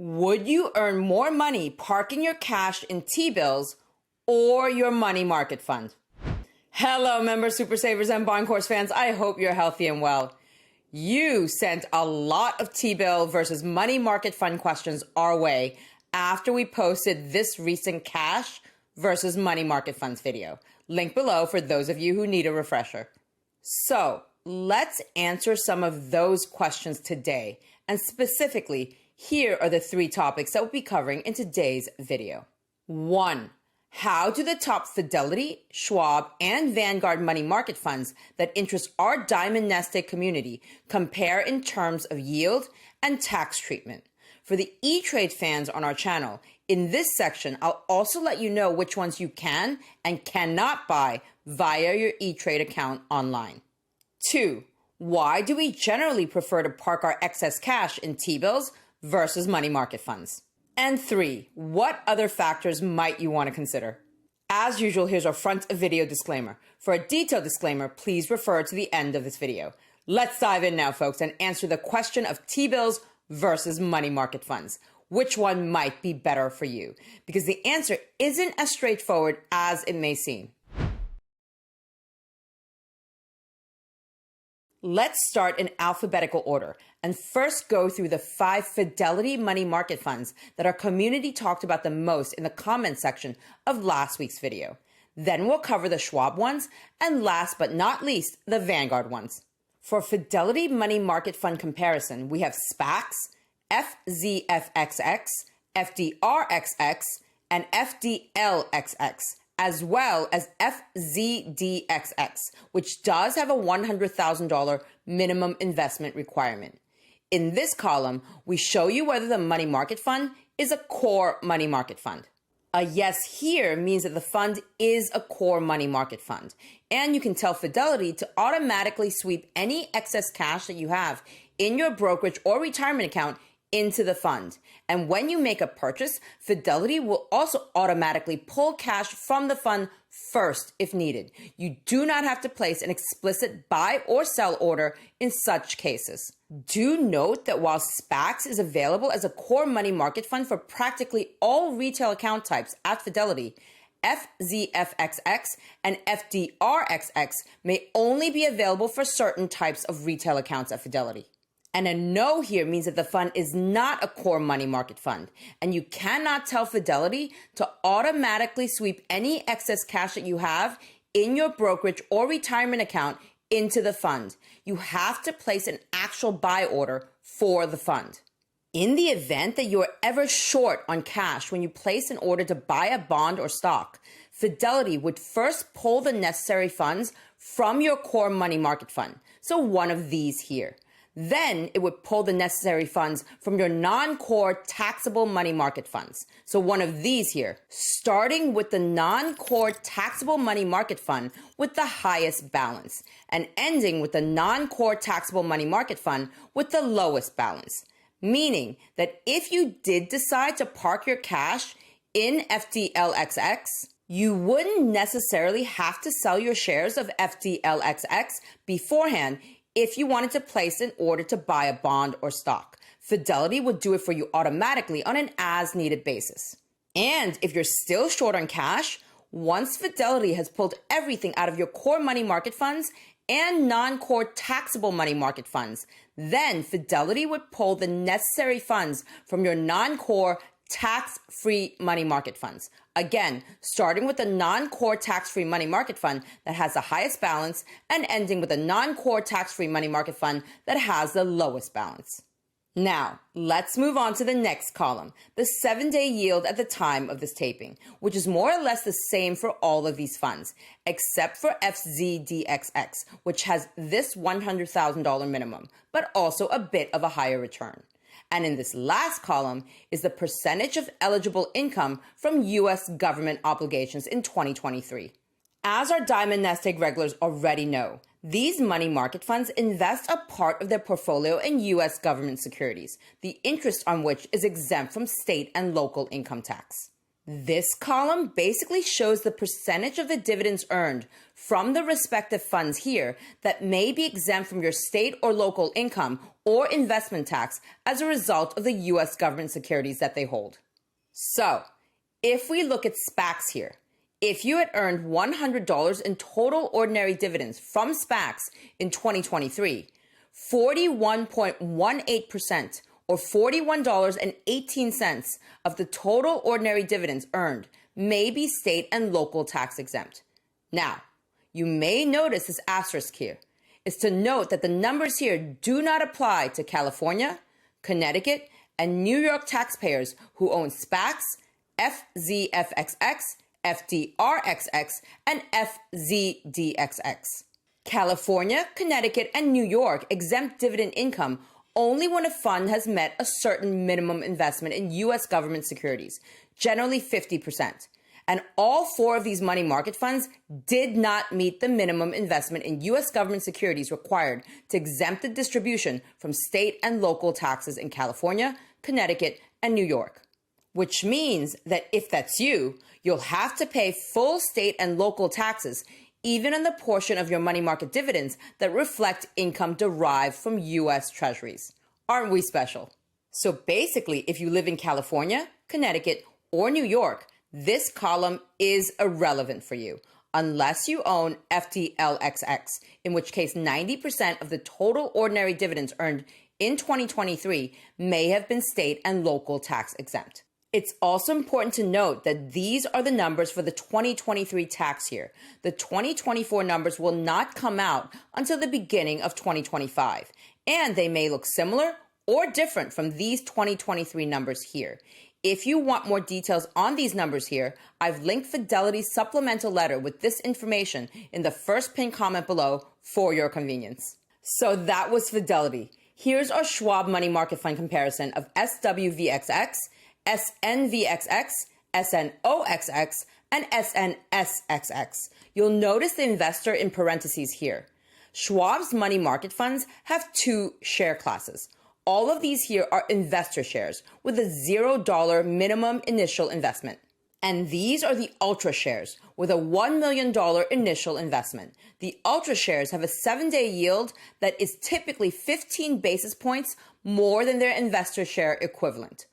Would you earn more money parking your cash in T-bills or your money market fund? Hello, members, super savers, and bond course fans. I hope you're healthy and well. You sent a lot of T-bill versus money market fund questions our way after we posted this recent cash versus money market funds video. Link below for those of you who need a refresher. So let's answer some of those questions today, and specifically, here are the 3 topics that we'll be covering in today's video. 1. How do the top Fidelity, Schwab, and Vanguard money market funds that interest our Diamond NestEgg community compare in terms of yield and tax treatment? For the E-Trade fans on our channel, in this section, I'll also let you know which ones you can and cannot buy via your E-Trade account online. 2. Why do we generally prefer to park our excess cash in T-bills versus money market funds? And 3, what other factors might you want to consider? As usual, here's our front of video disclaimer. For a detailed disclaimer, please refer to the end of this video. Let's dive in now, folks, and answer the question of T-bills versus money market funds. Which one might be better for you? Because the answer isn't as straightforward as it may seem. Let's start in alphabetical order and first go through the 5 Fidelity money market funds that our community talked about the most in the comment section of last week's video. Then we'll cover the Schwab ones, and last but not least, the Vanguard ones. For Fidelity money market fund comparison, we have SPAXX, FZFXX, FDRXX, and FDLXX, as well as FZDXX, which does have a $100,000 minimum investment requirement. In this column, we show you whether the money market fund is a core money market fund. A yes here means that the fund is a core money market fund, and you can tell Fidelity to automatically sweep any excess cash that you have in your brokerage or retirement account into the fund. And when you make a purchase, Fidelity will also automatically pull cash from the fund first if needed. You do not have to place an explicit buy or sell order in such cases. Do note that while SPAXX is available as a core money market fund for practically all retail account types at Fidelity, FZFXX and FDRXX may only be available for certain types of retail accounts at Fidelity. And a no here means that the fund is not a core money market fund, and you cannot tell Fidelity to automatically sweep any excess cash that you have in your brokerage or retirement account into the fund. You have to place an actual buy order for the fund. In the event that you are ever short on cash when you place an order to buy a bond or stock, Fidelity would first pull the necessary funds from your core money market fund, so one of these here. Then it would pull the necessary funds from your non-core taxable money market funds. So one of these here, starting with the non-core taxable money market fund with the highest balance and ending with the non-core taxable money market fund with the lowest balance. Meaning that if you did decide to park your cash in FDLXX, you wouldn't necessarily have to sell your shares of FDLXX beforehand if you wanted to place an order to buy a bond or stock. Fidelity would do it for you automatically on an as-needed basis. And if you're still short on cash, once Fidelity has pulled everything out of your core money market funds and non-core taxable money market funds, then Fidelity would pull the necessary funds from your non-core tax-free money market funds. Again, starting with the non-core tax-free money market fund that has the highest balance and ending with a non-core tax-free money market fund that has the lowest balance. Now, let's move on to the next column, the 7-day yield at the time of this taping, which is more or less the same for all of these funds, except for FZDXX, which has this $100,000 minimum, but also a bit of a higher return. And in this last column is the percentage of eligible income from U.S. government obligations in 2023. As our Diamond NestEgg regulars already know, these money market funds invest a part of their portfolio in U.S. government securities, the interest on which is exempt from state and local income tax. This column basically shows the percentage of the dividends earned from the respective funds here that may be exempt from your state or local income or investment tax as a result of the U.S. government securities that they hold. So, if we look at SPAXX here, if you had earned $100 in total ordinary dividends from SPAXX in 2023, 41.18% or $41.18 of the total ordinary dividends earned may be state and local tax exempt. Now, you may notice this asterisk here. It's to note that the numbers here do not apply to California, Connecticut, and New York taxpayers who own SPAXX, FZFXX, FDRXX, and FZDXX. California, Connecticut, and New York exempt dividend income only when a fund has met a certain minimum investment in U.S. government securities, generally 50%. And all four of these money market funds did not meet the minimum investment in U.S. government securities required to exempt the distribution from state and local taxes in California, Connecticut, and New York. Which means that if that's you, you'll have to pay full state and local taxes even on the portion of your money market dividends that reflect income derived from U.S. Treasuries. Aren't we special? So basically, if you live in California, Connecticut, or New York, this column is irrelevant for you, unless you own FDLXX, in which case 90% of the total ordinary dividends earned in 2023 may have been state and local tax exempt. It's also important to note that these are the numbers for the 2023 tax year. The 2024 numbers will not come out until the beginning of 2025, and they may look similar or different from these 2023 numbers here. If you want more details on these numbers here, I've linked Fidelity's supplemental letter with this information in the first pinned comment below for your convenience. So that was Fidelity. Here's our Schwab money market fund comparison of SWVXX, SNVXX, SNOXX, and SNSXX. You'll notice the investor in parentheses here. Schwab's money market funds have two share classes. All of these here are investor shares with a $0 minimum initial investment. And these are the Ultra shares with a $1 million initial investment. The Ultra shares have a 7-day yield that is typically 15 basis points more than their investor share equivalent.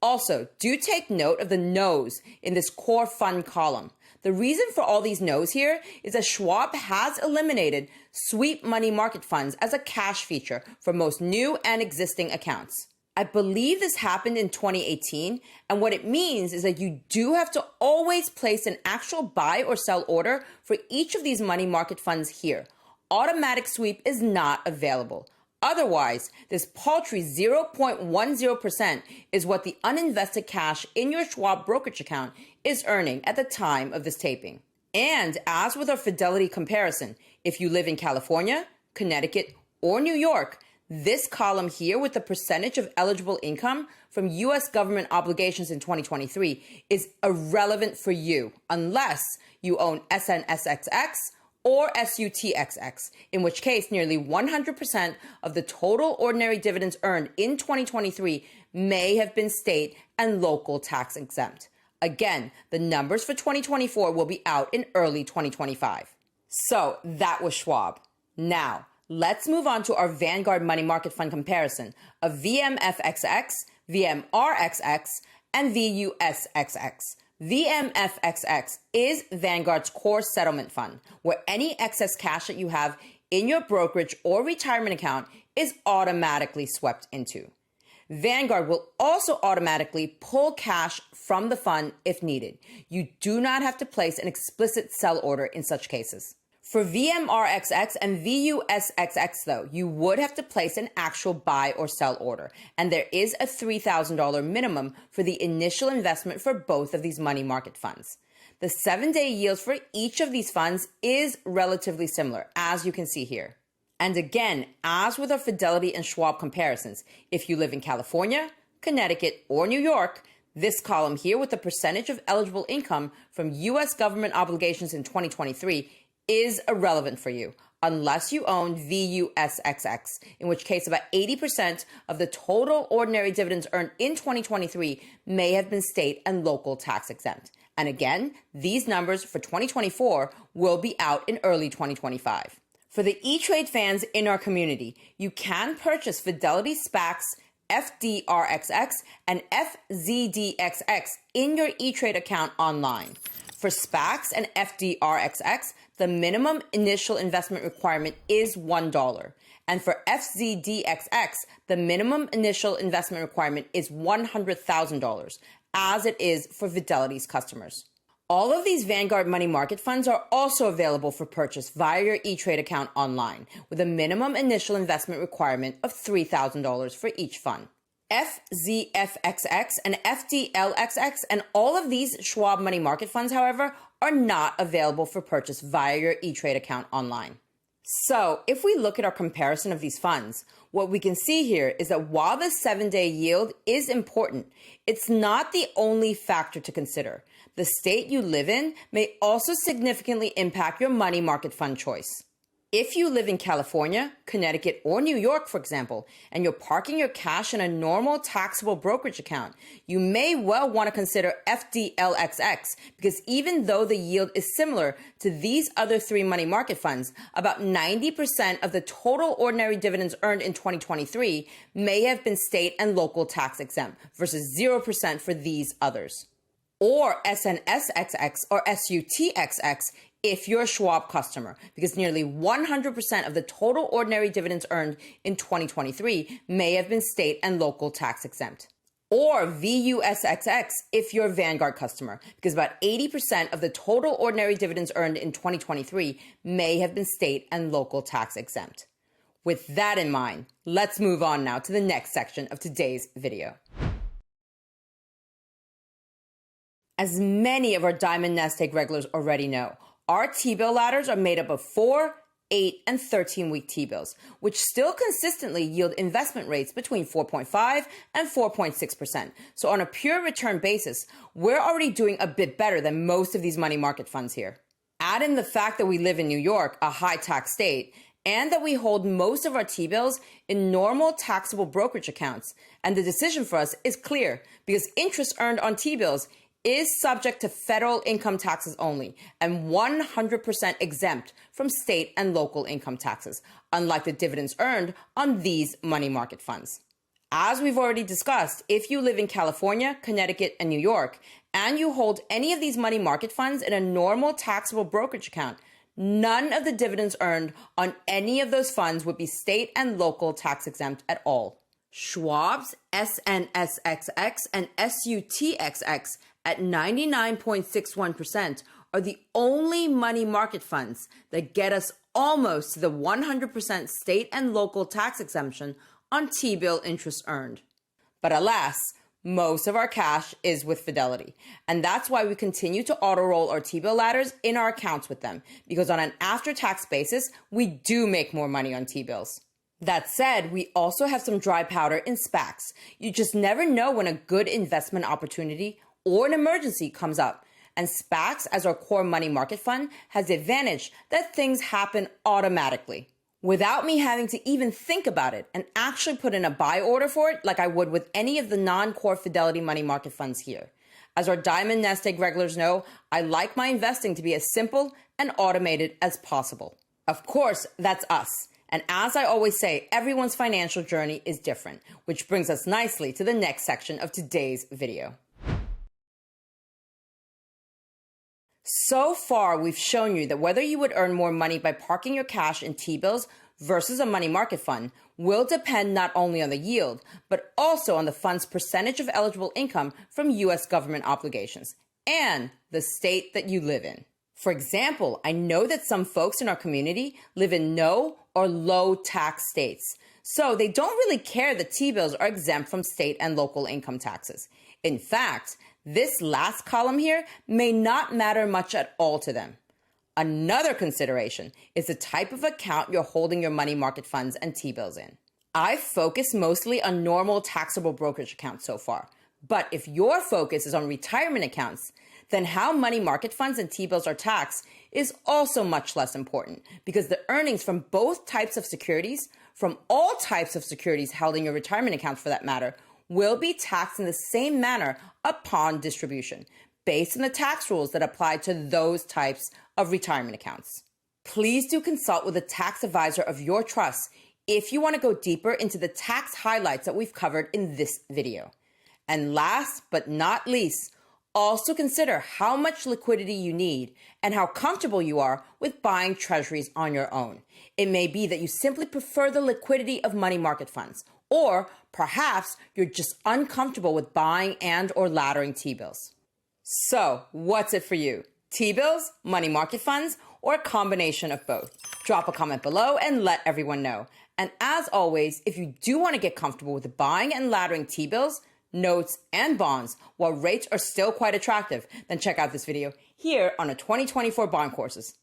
Also, do take note of the no's in this core fund column. The reason for all these no's here is that Schwab has eliminated sweep money market funds as a cash feature for most new and existing accounts. I believe this happened in 2018, and what it means is that you do have to always place an actual buy or sell order for each of these money market funds here. Automatic sweep is not available. Otherwise, this paltry 0.10% is what the uninvested cash in your Schwab brokerage account is earning at the time of this taping. And as with our Fidelity comparison, if you live in California, Connecticut, or New York, this column here with the percentage of eligible income from U.S. government obligations in 2023 is irrelevant for you unless you own SNSXX or SUTXX, in which case nearly 100% of the total ordinary dividends earned in 2023 may have been state and local tax exempt. Again, the numbers for 2024 will be out in early 2025. So that was Schwab. Now, let's move on to our Vanguard money market fund comparison of VMFXX, VMRXX, and VUSXX. VMFXX is Vanguard's core settlement fund, where any excess cash that you have in your brokerage or retirement account is automatically swept into. Vanguard will also automatically pull cash from the fund if needed. You do not have to place an explicit sell order in such cases. For VMRXX and VUSXX, though, you would have to place an actual buy or sell order, and there is a $3,000 minimum for the initial investment for both of these money market funds. The 7-day yield for each of these funds is relatively similar, as you can see here. And again, as with our Fidelity and Schwab comparisons, if you live in California, Connecticut, or New York, this column here with the percentage of eligible income from U.S. government obligations in 2023 is irrelevant for you, unless you own VUSXX, in which case about 80% of the total ordinary dividends earned in 2023 may have been state and local tax exempt. And again, these numbers for 2024 will be out in early 2025. For the E-Trade fans in our community, you can purchase Fidelity SPAXX, FDRXX, and FZDXX in your E-Trade account online. For SPAXX and FDRXX, the minimum initial investment requirement is $1. And for FZDXX, the minimum initial investment requirement is $100,000, as it is for Fidelity's customers. All of these Vanguard money market funds are also available for purchase via your E-Trade account online, with a minimum initial investment requirement of $3,000 for each fund. FZFXX and FDLXX and all of these Schwab money market funds, however, are not available for purchase via your E-Trade account online. So if we look at our comparison of these funds, what we can see here is that while the 7-day yield is important, it's not the only factor to consider. The state you live in may also significantly impact your money market fund choice. If you live in California, Connecticut, or New York, for example, and you're parking your cash in a normal taxable brokerage account, you may well want to consider FDLXX, because even though the yield is similar to these other three money market funds, about 90% of the total ordinary dividends earned in 2023 may have been state and local tax exempt versus 0% for these others. Or SNSXX or SUTXX if you're a Schwab customer, because nearly 100% of the total ordinary dividends earned in 2023 may have been state and local tax exempt. Or VUSXX if you're a Vanguard customer, because about 80% of the total ordinary dividends earned in 2023 may have been state and local tax exempt. With that in mind, let's move on now to the next section of today's video. As many of our Diamond NestEgg regulars already know, our T-bill ladders are made up of 4, 8, and 13-week T-bills, which still consistently yield investment rates between 4.5 and 4.6%. So on a pure return basis, we're already doing a bit better than most of these money market funds here. Add in the fact that we live in New York, a high-tax state, and that we hold most of our T-bills in normal taxable brokerage accounts, and the decision for us is clear, because interest earned on T-bills is subject to federal income taxes only and 100% exempt from state and local income taxes, unlike the dividends earned on these money market funds. As we've already discussed, if you live in California, Connecticut, and New York, and you hold any of these money market funds in a normal taxable brokerage account, none of the dividends earned on any of those funds would be state and local tax exempt at all. Schwab's SNSXX and SUTXX at 99.61% are the only money market funds that get us almost to the 100% state and local tax exemption on T-bill interest earned. But alas, most of our cash is with Fidelity, and that's why we continue to auto-roll our T-bill ladders in our accounts with them, because on an after-tax basis, we do make more money on T-bills. That said, we also have some dry powder in SPAXX. You just never know when a good investment opportunity or an emergency comes up. And SPAXX, as our core money market fund, has the advantage that things happen automatically, without me having to even think about it and actually put in a buy order for it like I would with any of the non-core Fidelity money market funds here. As our Diamond NestEgg regulars know, I like my investing to be as simple and automated as possible. Of course, that's us. And as I always say, everyone's financial journey is different, which brings us nicely to the next section of today's video. So far, we've shown you that whether you would earn more money by parking your cash in T-bills versus a money market fund will depend not only on the yield, but also on the fund's percentage of eligible income from U.S. government obligations and the state that you live in. For example, I know that some folks in our community live in no or low tax states, so they don't really care that T-bills are exempt from state and local income taxes. In fact, this last column here may not matter much at all to them. Another consideration is the type of account you're holding your money market funds and T-bills in. I've focused mostly on normal taxable brokerage accounts so far, but if your focus is on retirement accounts, then how money market funds and T-bills are taxed is also much less important, because the earnings from both types of securities, from all types of securities held in your retirement account for that matter, will be taxed in the same manner upon distribution, based on the tax rules that apply to those types of retirement accounts. Please do consult with a tax advisor of your trust if you want to go deeper into the tax highlights that we've covered in this video. And last but not least, also consider how much liquidity you need and how comfortable you are with buying treasuries on your own. It may be that you simply prefer the liquidity of money market funds, or perhaps you're just uncomfortable with buying and or laddering T-bills. So, what's it for you? T-bills, money market funds, or a combination of both? Drop a comment below and let everyone know. And as always, if you do want to get comfortable with buying and laddering T-bills, notes, and bonds while rates are still quite attractive, then check out this video here on our 2024 bond courses.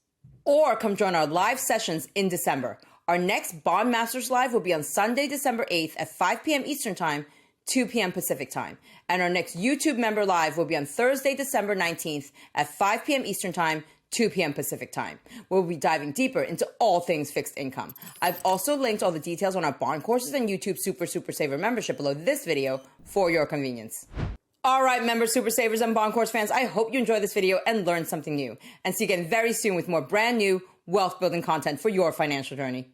Or come join our live sessions in December. Our next Bond Masters Live will be on Sunday, December 8th at 5 p.m. Eastern Time, 2 p.m. Pacific Time. And our next YouTube Member Live will be on Thursday, December 19th at 5 p.m. Eastern Time, 2 p.m. Pacific Time. We'll be diving deeper into all things fixed income. I've also linked all the details on our bond courses and YouTube Super Saver membership below this video for your convenience. All right, members, Super Savers, and bond course fans, I hope you enjoyed this video and learned something new. And see you again very soon with more brand new wealth building content for your financial journey.